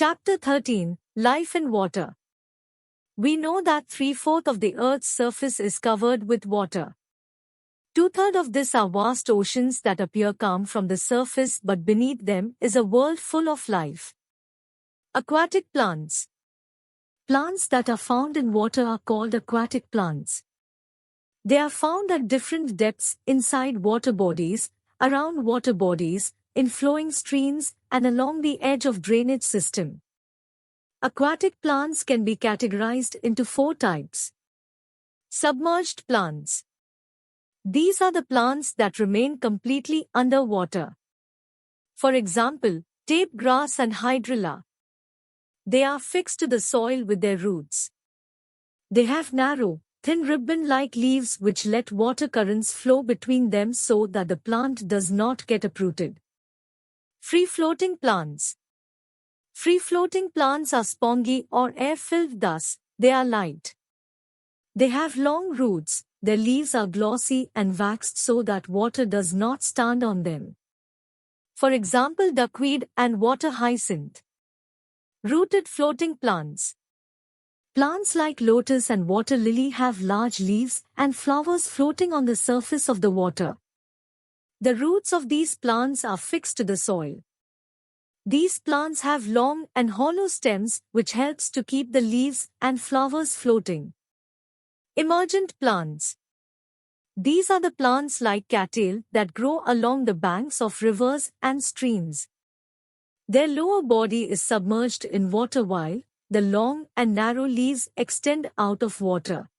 Chapter 13, Life in Water. We know that 3/4 of the Earth's surface is covered with water. 2/3 of this are vast oceans that appear calm from the surface, but beneath them is a world full of life. Aquatic plants. Plants that are found in water are called aquatic plants. They are found at different depths inside water bodies, around water bodies, in flowing streams, and along the edge of drainage system. Aquatic plants can be categorized into 4 types. Submerged plants. These are the plants that remain completely underwater. For example, tape grass and hydrilla. They are fixed to the soil with their roots. They have narrow, thin ribbon-like leaves which let water currents flow between them so that the plant does not get uprooted. Free-floating plants. Free-floating plants are spongy or air-filled, thus, they are light. They have long roots, their leaves are glossy and waxed so that water does not stand on them. For example, duckweed and water hyacinth. Rooted floating plants. Plants like lotus and water lily have large leaves and flowers floating on the surface of the water. The roots of these plants are fixed to the soil. These plants have long and hollow stems which helps to keep the leaves and flowers floating. Emergent plants. These are the plants like cattail that grow along the banks of rivers and streams. Their lower body is submerged in water while the long and narrow leaves extend out of water.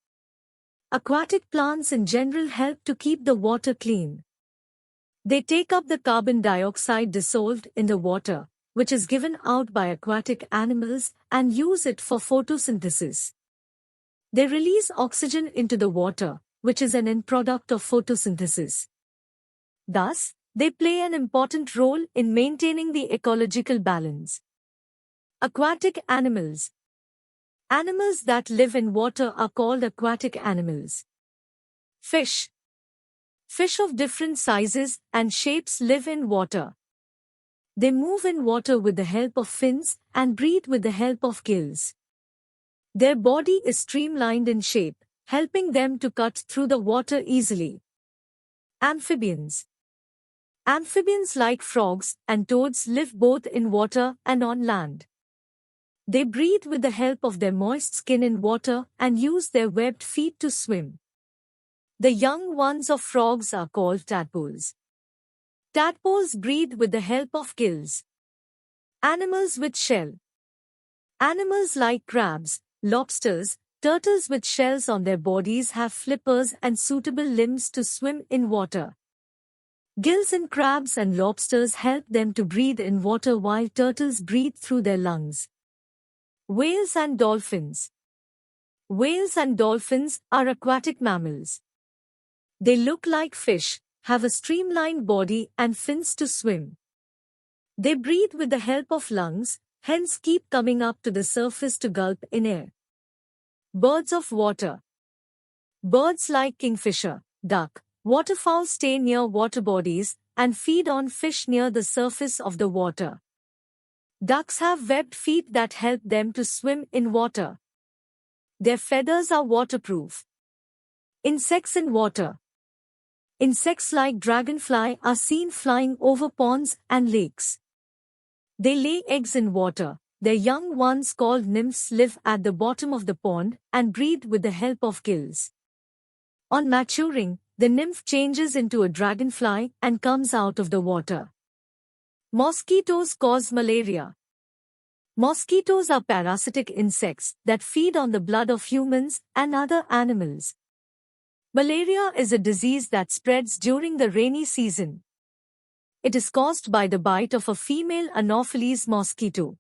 Aquatic plants in general help to keep the water clean. They take up the carbon dioxide dissolved in the water, which is given out by aquatic animals, and use it for photosynthesis. They release oxygen into the water, which is an end product of photosynthesis. Thus, they play an important role in maintaining the ecological balance. Aquatic animals. Animals that live in water are called aquatic animals. Fish. Fish of different sizes and shapes live in water. They move in water with the help of fins and breathe with the help of gills. Their body is streamlined in shape, helping them to cut through the water easily. Amphibians. Amphibians like frogs and toads live both in water and on land. They breathe with the help of their moist skin in water and use their webbed feet to swim. The young ones of frogs are called tadpoles. Tadpoles breathe with the help of gills. Animals with shell. Animals like crabs, lobsters, turtles with shells on their bodies have flippers and suitable limbs to swim in water. Gills in crabs and lobsters help them to breathe in water while turtles breathe through their lungs. Whales and dolphins. Whales and dolphins are aquatic mammals. They look like fish, have a streamlined body and fins to swim. They breathe with the help of lungs, hence keep coming up to the surface to gulp in air. Birds of water. Birds like kingfisher, duck, waterfowl stay near water bodies and feed on fish near the surface of the water. Ducks have webbed feet that help them to swim in water. Their feathers are waterproof. Insects in water. Insects like dragonfly are seen flying over ponds and lakes. They lay eggs in water. Their young ones called nymphs live at the bottom of the pond and breathe with the help of gills. On maturing, the nymph changes into a dragonfly and comes out of the water. Mosquitoes cause malaria. Mosquitoes are parasitic insects that feed on the blood of humans and other animals. Malaria is a disease that spreads during the rainy season. It is caused by the bite of a female Anopheles mosquito.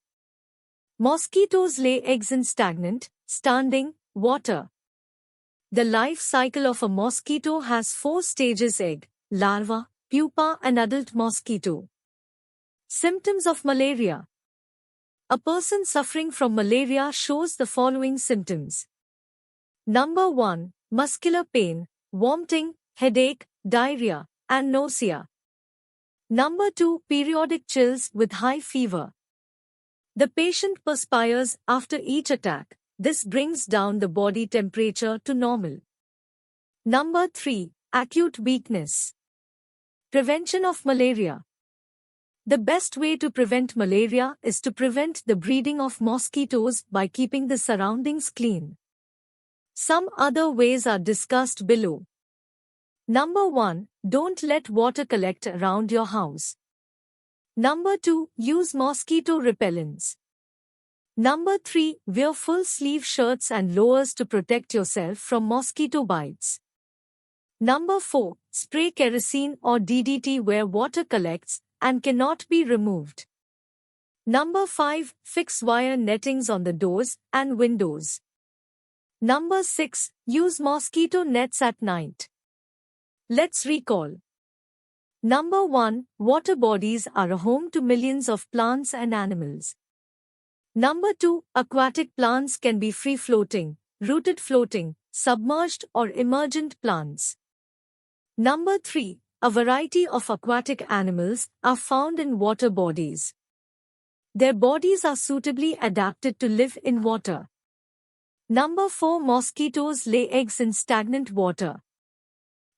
Mosquitoes lay eggs in stagnant, standing water. The life cycle of a mosquito has 4 stages: egg, larva, pupa and adult mosquito. Symptoms of malaria. A person suffering from malaria shows the following symptoms. Number 1. Muscular pain, vomiting, headache, diarrhea, and nausea. Number 2. Periodic chills with high fever. The patient perspires after each attack. This brings down the body temperature to normal. Number 3. Acute weakness. Prevention of malaria. The best way to prevent malaria is to prevent the breeding of mosquitoes by keeping the surroundings clean. Some other ways are discussed below. Number 1. Don't let water collect around your house. Number 2. Use mosquito repellents. Number 3. Wear full-sleeve shirts and lowers to protect yourself from mosquito bites. Number 4. Spray kerosene or DDT where water collects and cannot be removed. Number 5. Fix wire nettings on the doors and windows. Number 6. Use mosquito nets at night. Let's recall. Number 1. Water bodies are a home to millions of plants and animals. Number 2. Aquatic plants can be free-floating, rooted floating, submerged or emergent plants. Number 3. A variety of aquatic animals are found in water bodies. Their bodies are suitably adapted to live in water. Number 4. Mosquitoes lay eggs in stagnant water.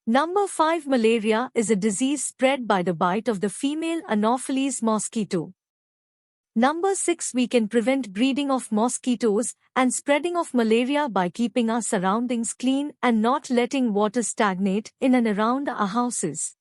Number 5. Malaria is a disease spread by the bite of the female Anopheles mosquito. Number 6. We can prevent breeding of mosquitoes and spreading of malaria by keeping our surroundings clean and not letting water stagnate in and around our houses.